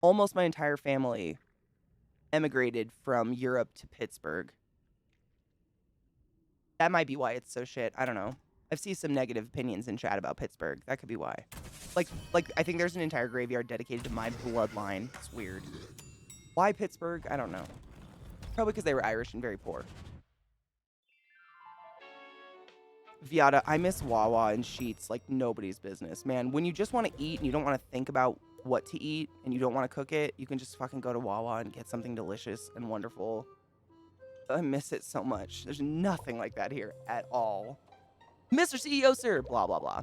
almost my entire family emigrated from Europe to Pittsburgh. That might be why it's so shit. I don't know. I've seen some negative opinions in chat about Pittsburgh. That could be why. Like I think there's an entire graveyard dedicated to my bloodline. It's weird. Why Pittsburgh? I don't know. Probably because they were Irish and very poor. Viata, I miss Wawa and Sheets like nobody's business, man. When you just want to eat and you don't want to think about what to eat and you don't want to cook it, you can just fucking go to Wawa and get something delicious and wonderful. I miss it so much. There's nothing like that here at all. Mr. CEO, sir, blah, blah, blah.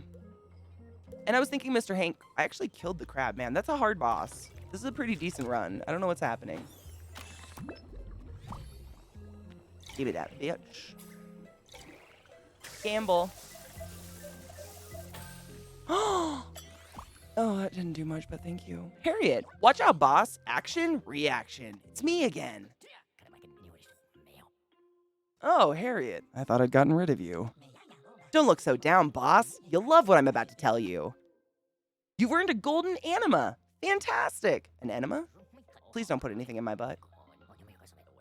And I was thinking, Mr. Hank, I actually killed the crab, man. That's a hard boss. This is a pretty decent run. I don't know what's happening. Give me that, bitch. Gamble. Oh, that didn't do much, but thank you. Harriet, watch out, boss. Action, reaction. It's me again. Oh, Harriet, I thought I'd gotten rid of you. Don't look so down, boss. You'll love what I'm about to tell you. You've earned a golden anima. Fantastic. An enema? Please don't put anything in my butt.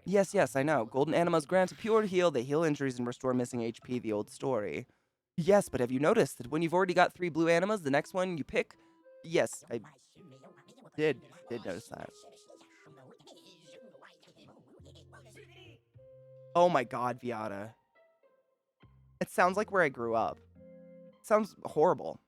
Yes, I know. Golden animas grant a pure heal. They heal injuries and restore missing HP, the old story. Yes, but have you noticed that when you've already got 3 blue animas, the next one you pick? Yes, I did notice that. Oh my god, Viata. It sounds like where I grew up. Sounds horrible.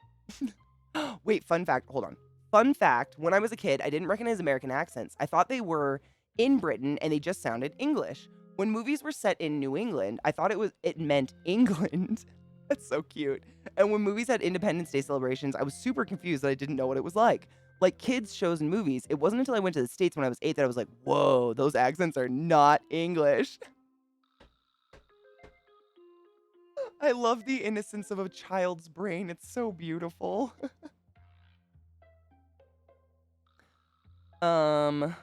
Wait, fun fact. Hold on. Fun fact. When I was a kid, I didn't recognize American accents. I thought they were in Britain and they just sounded English. When movies were set in New England, I thought it meant England. That's so cute. And when movies had Independence Day celebrations, I was super confused that I didn't know what it was like. Like kids' shows and movies, it wasn't until I went to the States when I was 8 that I was like, whoa, those accents are not English. I love the innocence of a child's brain. It's so beautiful. A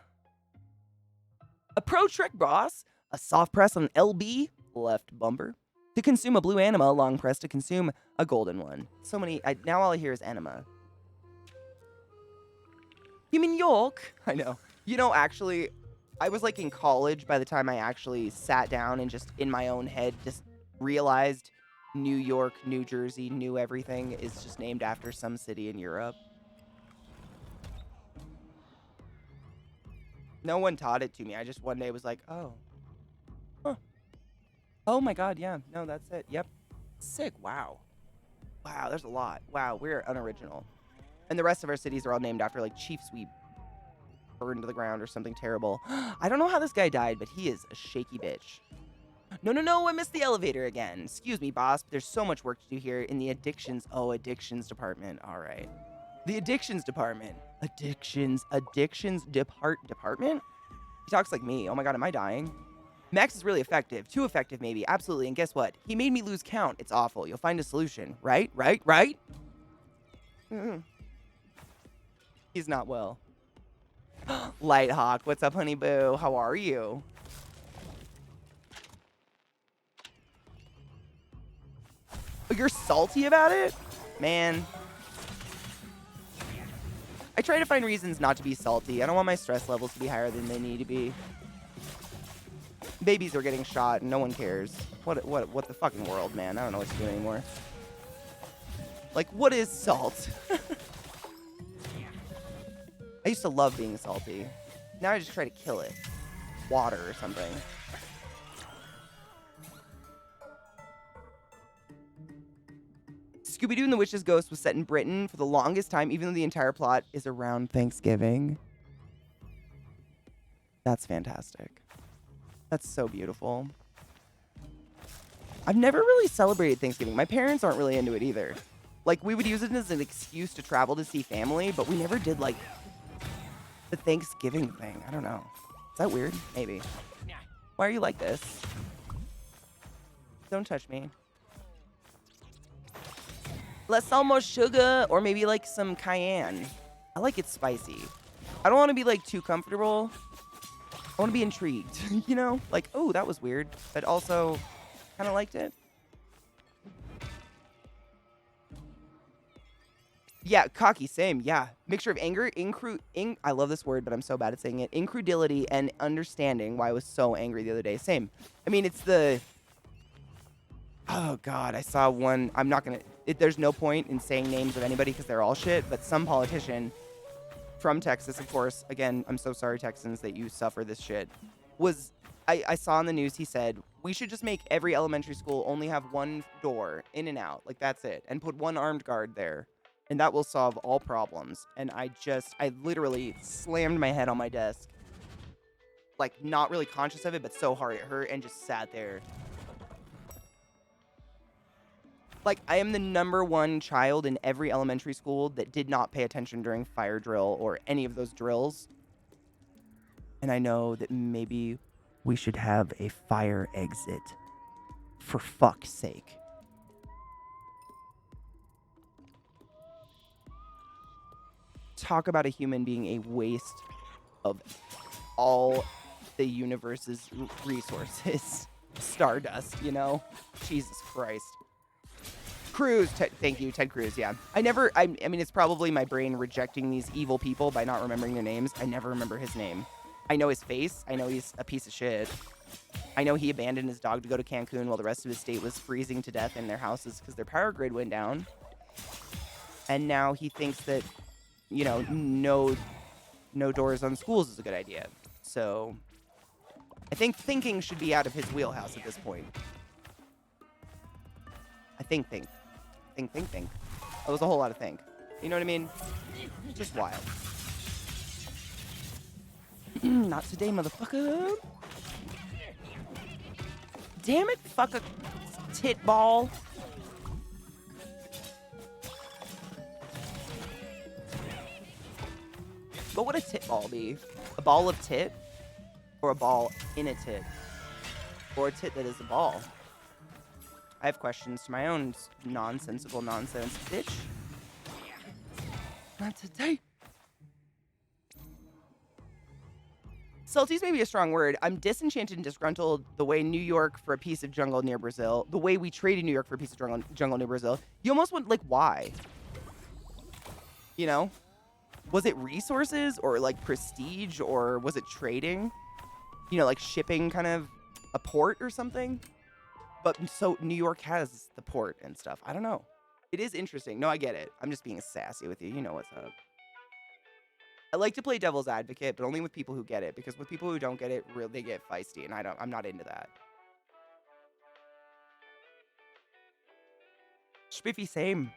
pro trick, boss. A soft press on LB, left bumper. To consume a blue anima, long press to consume a golden one. So many, now all I hear is anima. You mean York? I know. You know, actually, I was like in college by the time I actually sat down and just in my own head just realized New York, New Jersey, New everything is just named after some city in Europe. No one taught it to me. I just one day was like, oh. Huh. Oh my god, yeah. No, that's it. Yep. Sick. Wow. Wow, there's a lot. Wow, we're unoriginal. And the rest of our cities are all named after like chiefs we burned to the ground or something terrible. I don't know how this guy died, but he is a shaky bitch. No, I missed the elevator again. Excuse me, boss, but there's so much work to do here in the addictions department. All right. The addictions department. Addictions department? He talks like me. Oh my god, am I dying? Max is really effective. Too effective, maybe. Absolutely. And guess what? He made me lose count. It's awful. You'll find a solution. Right? He's not well. Lighthawk, what's up, honey boo? How are you? Oh, you're salty about it? Man. I try to find reasons not to be salty. I don't want my stress levels to be higher than they need to be. Babies are getting shot and no one cares. What the fucking world, man? I don't know what to do anymore. Like, what is salt? I used to love being salty. Now I just try to kill it. Water or something. Scooby-Doo and the Witch's Ghost was set in Britain for the longest time, even though the entire plot is around Thanksgiving. That's fantastic. That's so beautiful. I've never really celebrated Thanksgiving. My parents aren't really into it either. Like, we would use it as an excuse to travel to see family, but we never did, like, the Thanksgiving thing. I don't know. Is that weird? Maybe. Why are you like this? Don't touch me. Let's sell more sugar or maybe like some cayenne. I like it spicy. I don't want to be like too comfortable. I want to be intrigued, you know? Like, oh, that was weird, but also kind of liked it. Yeah, cocky, same. Yeah. Mixture of anger, I love this word, but I'm so bad at saying it. Incredulity and understanding why I was so angry the other day. Same. I mean, it's the, oh God, I saw one. I'm not going to, there's no point in saying names of anybody because they're all shit, but some politician from Texas, of course, again, I'm so sorry, Texans, that you suffer this shit, I saw on the news, he said, we should just make every elementary school only have one door in and out. Like, that's it. And put one armed guard there. And that will solve all problems. And I literally slammed my head on my desk. Like, not really conscious of it, but so hard it hurt, and just sat there. Like, I am the #1 child in every elementary school that did not pay attention during fire drill or any of those drills. And I know that maybe we should have a fire exit. For fuck's sake. Talk about a human being a waste of all the universe's resources. Stardust, you know? Jesus Christ. Cruz, thank you, Ted Cruz, yeah. I mean, it's probably my brain rejecting these evil people by not remembering their names. I never remember his name. I know his face. I know he's a piece of shit. I know he abandoned his dog to go to Cancun while the rest of his state was freezing to death in their houses because their power grid went down. And now he thinks that, you know, no doors on schools is a good idea. So I think thinking should be out of his wheelhouse at this point. I think. That was a whole lot of think. You know what I mean? Just wild. Not today, motherfucker. Damn it, fuck a tit ball. What would a tit ball be? A ball of tit? Or a ball in a tit? Or a tit that is a ball? I have questions to my own nonsensical nonsense, bitch. Not today. Salty's may be a strong word. I'm disenchanted and disgruntled the way New York for a piece of jungle near Brazil, the way we traded New York for a piece of jungle near Brazil. You almost want, like, why? You know? Was it resources or, like, prestige, or was it trading? You know, like shipping kind of a port or something? But so New York has the port and stuff. I don't know. It is interesting. No, I get it. I'm just being sassy with you. You know what's up. I like to play devil's advocate, but only with people who get it, because with people who don't get it, really, they get feisty, and I'm not into that. Spiffy, same.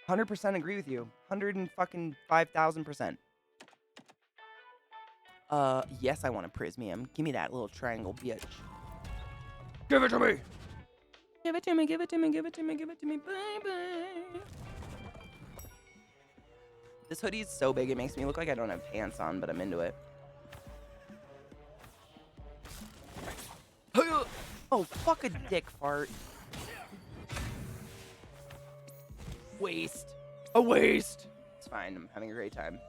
100% agree with you. 105,000%. Yes, I want a prismium. Give me that little triangle, bitch. Give it to me! Give it to me, give it to me, give it to me, give it to me, baby. This hoodie is so big, it makes me look like I don't have pants on, but I'm into it. Oh, fuck a dick fart. Waste. A waste. It's fine, I'm having a great time.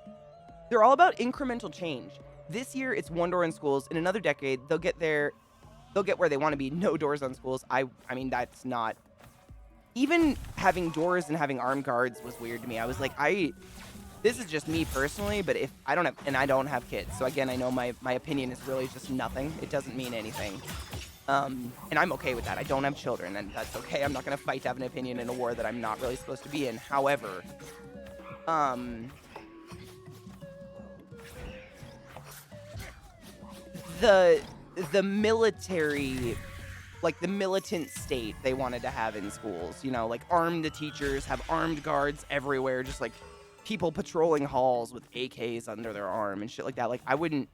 They're all about incremental change. This year, it's one door in schools. In another decade, they'll get where they want to be, no doors on schools. I mean, that's not... Even having doors and having armed guards was weird to me. I was like, this is just me personally, but if I don't have kids. So again, I know my opinion is really just nothing. It doesn't mean anything. And I'm okay with that. I don't have children, and that's okay. I'm not going to fight to have an opinion in a war that I'm not really supposed to be in. However, the military, like the militant state they wanted to have in schools, you know, like arm the teachers, have armed guards everywhere, just like people patrolling halls with AKs under their arm and shit like that. Like, I wouldn't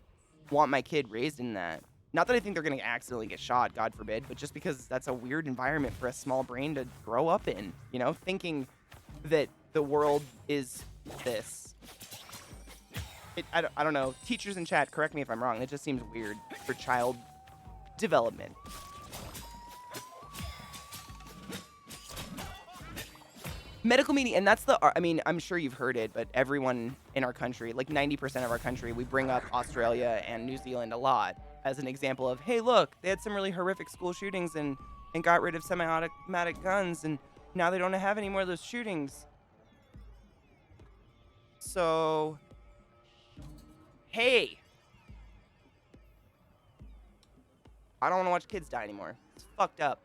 want my kid raised in that. Not that I think they're going to accidentally get shot, God forbid, but just because that's a weird environment for a small brain to grow up in, you know, thinking that the world is this. I don't know. Teachers in chat, correct me if I'm wrong. It just seems weird for child development. Medical media, and that's I mean, I'm sure you've heard it, but everyone in our country, like 90% of our country, we bring up Australia and New Zealand a lot as an example of, hey, look, they had some really horrific school shootings and got rid of semi-automatic guns, and now they don't have any more of those shootings. So, hey, I don't want to watch kids die anymore. It's fucked up.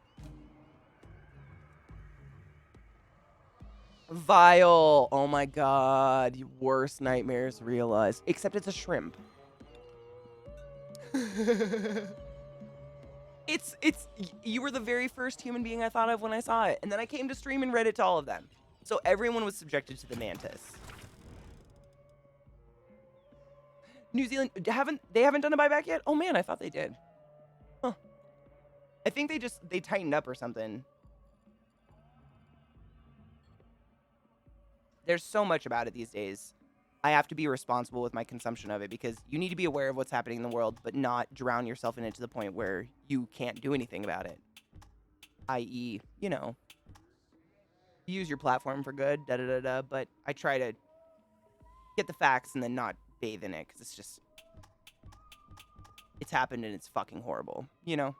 Vile. Oh my god. Your worst nightmares realized. Except it's a shrimp. You were the very first human being I thought of when I saw it. And then I came to stream and read it to all of them. So everyone was subjected to the mantis. New Zealand, they haven't done a buyback yet? Oh man, I thought they did. Huh. I think they tightened up or something. There's so much about it these days. I have to be responsible with my consumption of it because you need to be aware of what's happening in the world, but not drown yourself in it to the point where you can't do anything about it. I.e., you know, use your platform for good, da-da-da-da, but I try to get the facts and then not bathe in it because it's happened and it's fucking horrible, you know?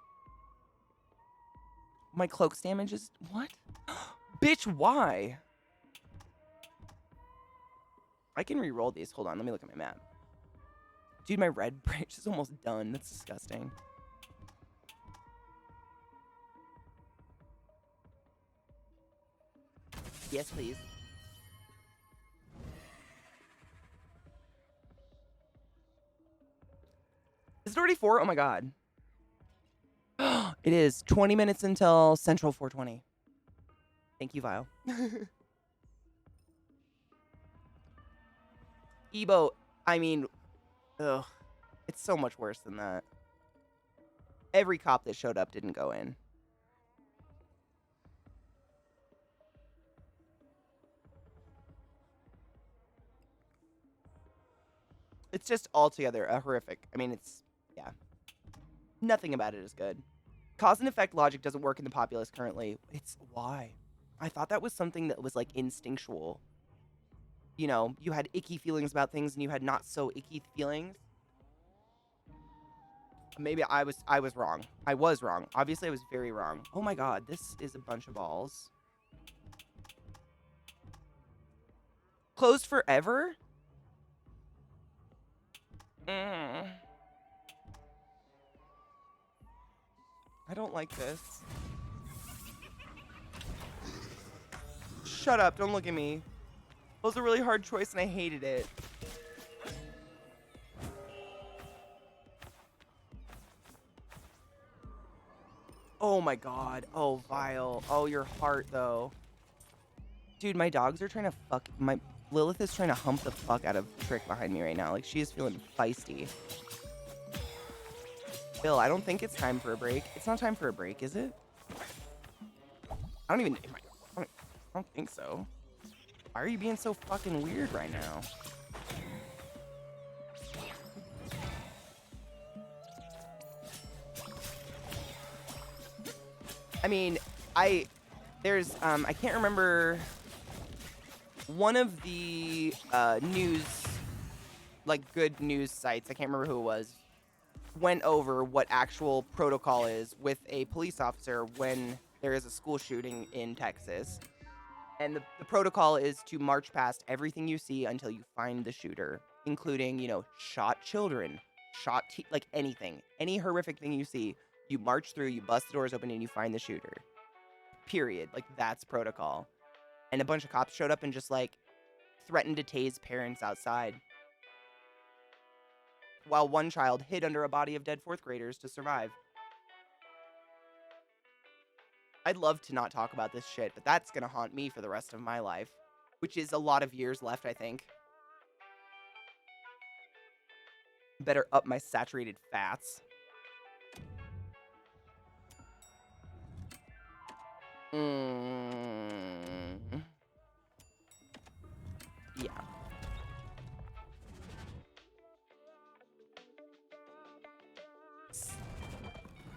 My cloak's damage is... What? Bitch, why? I can re-roll these. Hold on, let me look at my map. Dude, my red branch is almost done. That's disgusting. Yes, please. Is it already 4? Oh my god. It is 20 minutes until Central 420. Thank you, Vile. Ebo, I mean, ugh, it's so much worse than that. Every cop that showed up didn't go in. It's just altogether a horrific. I mean, yeah. Nothing about it is good. Cause and effect logic doesn't work in the populace currently. It's why? I thought that was something that was like instinctual. You know, you had icky feelings about things and you had not so icky feelings. Maybe I was wrong. I was wrong. Obviously, I was very wrong. Oh my god, this is a bunch of balls. Closed forever? I don't like this. Shut up, don't look at me. It was a really hard choice and I hated it. Oh my god. Oh, Vile. Oh, your heart, though. Dude, my dogs are trying to fuck... Lilith is trying to hump the fuck out of Trick behind me right now. Like, she is feeling feisty. Bill, I don't think it's time for a break. It's not time for a break, is it? I don't think so. Why are you being so fucking weird right now? I mean, I can't remember one of the news, like good news sites, I can't remember who it was, went over what actual protocol is with a police officer when there is a school shooting in Texas. And the protocol is to march past everything you see until you find the shooter, including, you know, shot children, like anything. Any horrific thing you see, you march through, you bust the doors open, and you find the shooter. Period. Like, that's protocol. And a bunch of cops showed up and just, like, threatened to tase parents outside. While one child hid under a body of dead 4th graders to survive. I'd love to not talk about this shit, but that's gonna haunt me for the rest of my life. Which is a lot of years left, I think. Better up my saturated fats. Yeah.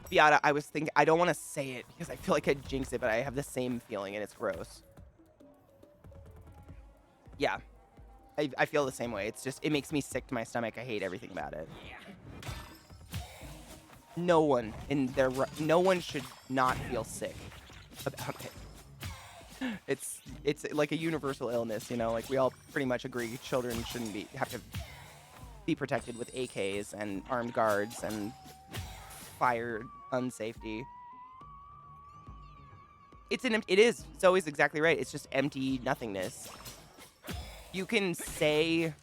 Beata, I was thinking, I don't want to say it because I feel like I'd jinx it, but I have the same feeling and it's gross. Yeah. I feel the same way. It's just, it makes me sick to my stomach. I hate everything about it. No one should not feel sick about it. It's like a universal illness, you know. Like we all pretty much agree children shouldn't have to be protected with AKs and armed guards and fire unsafety. It is. Zoe's exactly right. It's just empty nothingness. You can say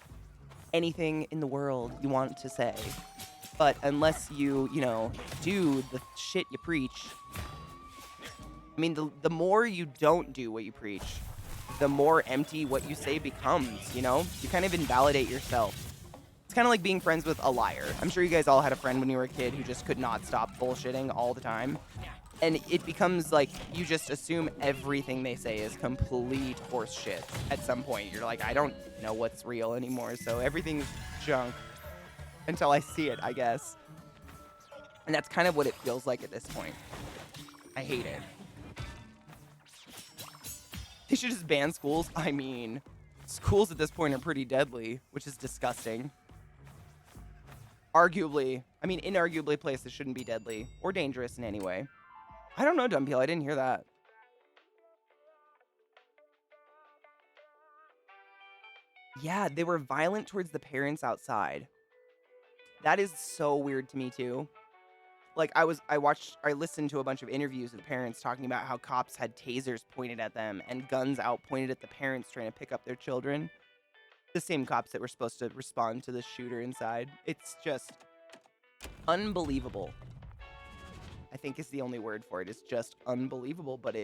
anything in the world you want to say, but unless you do the shit you preach, I mean, the more you don't do what you preach, the more empty what you say becomes, you know? You kind of invalidate yourself. It's kind of like being friends with a liar. I'm sure you guys all had a friend when you were a kid who just could not stop bullshitting all the time. And it becomes like you just assume everything they say is complete horse shit at some point. You're like, I don't know what's real anymore, so everything's junk until I see it, I guess. And that's kind of what it feels like at this point. I hate it. They should just ban schools. I mean, schools at this point are pretty deadly, which is disgusting. Inarguably places shouldn't be deadly or dangerous in any way. I don't know, Dumpeel. I didn't hear that. Yeah, they were violent towards the parents outside. That is so weird to me, too. Like, I listened to a bunch of interviews of the parents talking about how cops had tasers pointed at them and guns out pointed at the parents trying to pick up their children. The same cops that were supposed to respond to the shooter inside. It's just unbelievable. I think is the only word for it. It's just unbelievable, but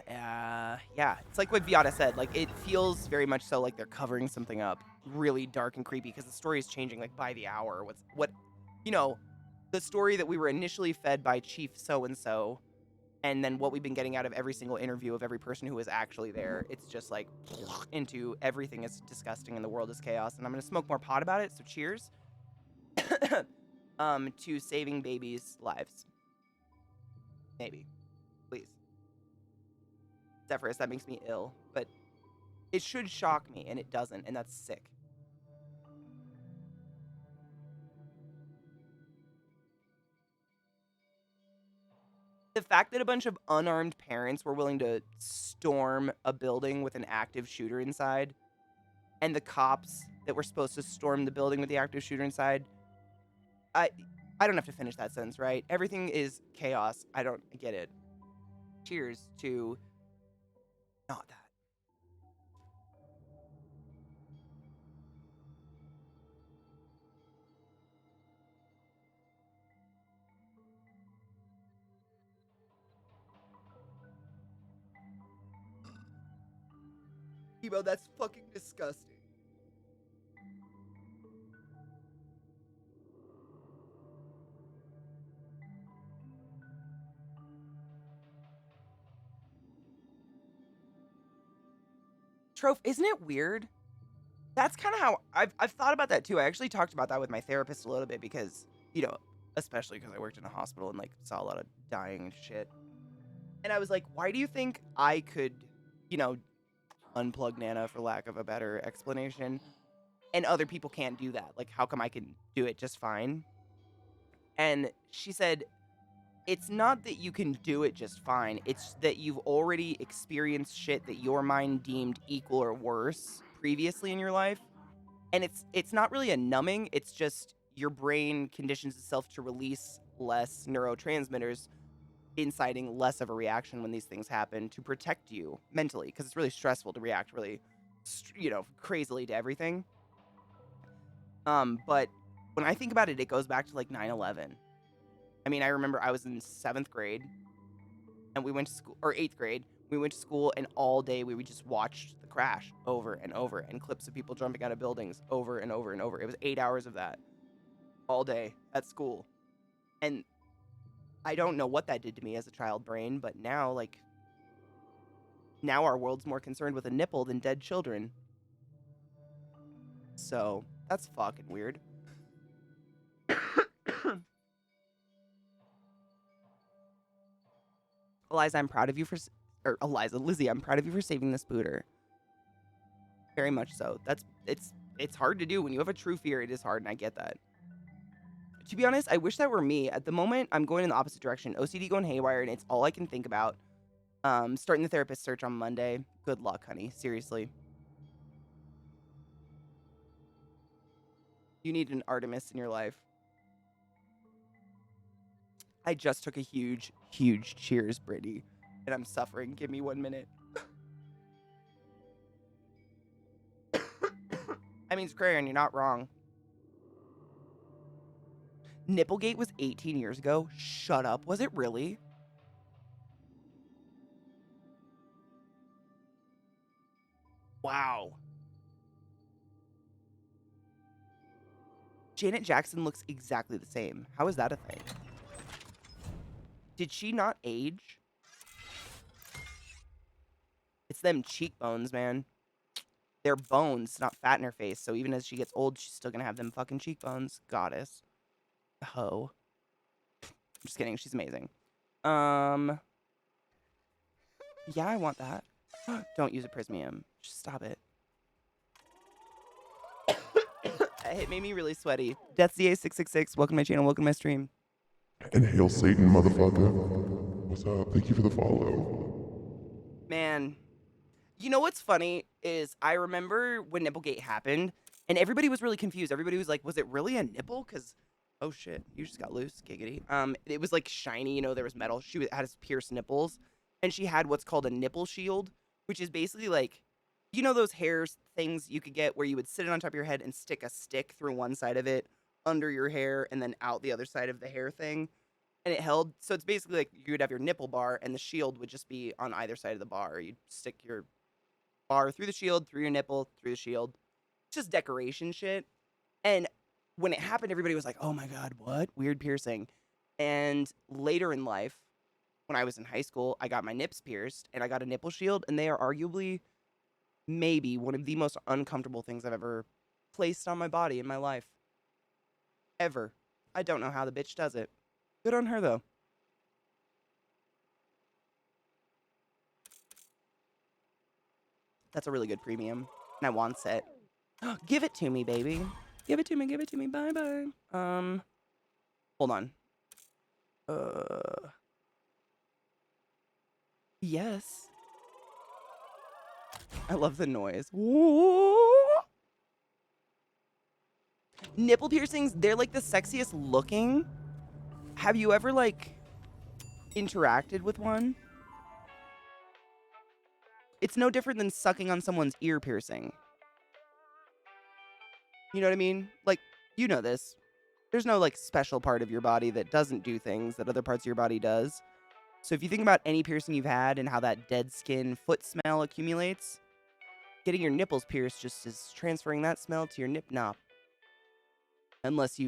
yeah. It's like what Viata said. Like, it feels very much so like they're covering something up really dark and creepy because the story is changing, like, by the hour. The story that we were initially fed by Chief so-and-so, and then what we've been getting out of every single interview of every person who was actually there, it's just, like, into everything is disgusting and the world is chaos. And I'm going to smoke more pot about it, so cheers. To saving babies' lives. Maybe. Please. Zephyrus, that makes me ill. But it should shock me, and it doesn't, and that's sick. The fact that a bunch of unarmed parents were willing to storm a building with an active shooter inside, and the cops that were supposed to storm the building with the active shooter inside, I don't have to finish that sentence, right? Everything is chaos. I get it. Cheers to not that. Ebo, that's fucking disgusting. Troph, isn't it weird? That's kind of how I've thought about that too. I actually talked about that with my therapist a little bit because, especially because I worked in a hospital and like saw a lot of dying and shit. And I was like, why do you think I could, unplug Nana for lack of a better explanation, and other people can't do that? Like, how come I can do it just fine? And she said, it's not that you can do it just fine. It's that you've already experienced shit that your mind deemed equal or worse previously in your life. And it's not really a numbing. It's just your brain conditions itself to release less neurotransmitters, inciting less of a reaction when these things happen to protect you mentally, because it's really stressful to react really, crazily to everything. But when I think about it, it goes back to like 9/11. I mean, I remember I was in 7th grade and we went to school, or 8th grade. We went to school and all day we would just watch the crash over and over and clips of people jumping out of buildings over and over and over. It was 8 hours of that all day at school. And I don't know what that did to me as a child brain, but now our world's more concerned with a nipple than dead children. So that's fucking weird. Eliza, I'm proud of you Lizzie, I'm proud of you for saving this booter. Very much so. It's hard to do. When you have a true fear, it is hard, and I get that. To be honest, I wish that were me. At the moment, I'm going in the opposite direction. OCD going haywire, and it's all I can think about. Starting the therapist search on Monday. Good luck, honey. Seriously. You need an Artemis in your life. I just took a huge, huge cheers, Brittany, and I'm suffering. Give me 1 minute. I mean, Scrayan, you're not wrong. Nipplegate was 18 years ago. Shut up. Was it really? Wow. Janet Jackson looks exactly the same. How is that a thing? Did she not age? It's them cheekbones, man. They're bones, not fat in her face. So even as she gets old, she's still gonna have them fucking cheekbones. Goddess. Ho. Just kidding. She's amazing. Yeah, I want that. Don't use a Prismium. Just stop it. It made me really sweaty. DeathZA666, welcome to my channel, welcome to my stream. And hail Satan, motherfucker. What's up? Thank you for the follow. Man, you know what's funny is I remember when Nipplegate happened, and everybody was really confused. Everybody was like, was it really a nipple? Because, oh shit, you just got loose, giggity. It was like shiny, you know, there was metal. She had pierced nipples, and she had what's called a nipple shield, which is basically like, you know those hairs things you could get where you would sit it on top of your head and stick a stick through one side of it under your hair and then out the other side of the hair thing, and it held. So it's basically like you would have your nipple bar and the shield would just be on either side of the bar. You'd stick your bar through the shield, through your nipple, through the shield. It's just decoration shit. And when it happened, everybody was like, oh my God, what? Weird piercing. And later in life, when I was in high school, I got my nips pierced and I got a nipple shield, and they are arguably maybe one of the most uncomfortable things I've ever placed on my body in my life. Ever. I don't know how the bitch does it. Good on her, though. That's a really good premium, and I want it. Give it to me, baby. Give it to me, give it to me. Bye-bye. Hold on. Yes. I love the noise. Whoa. Nipple piercings, they're like the sexiest looking. Have you ever, like, interacted with one? It's no different than sucking on someone's ear piercing. You know what I mean? Like, you know this. There's no, like, special part of your body that doesn't do things that other parts of your body does. So if you think about any piercing you've had and how that dead skin foot smell accumulates, getting your nipples pierced just is transferring that smell to your nip nop. Unless you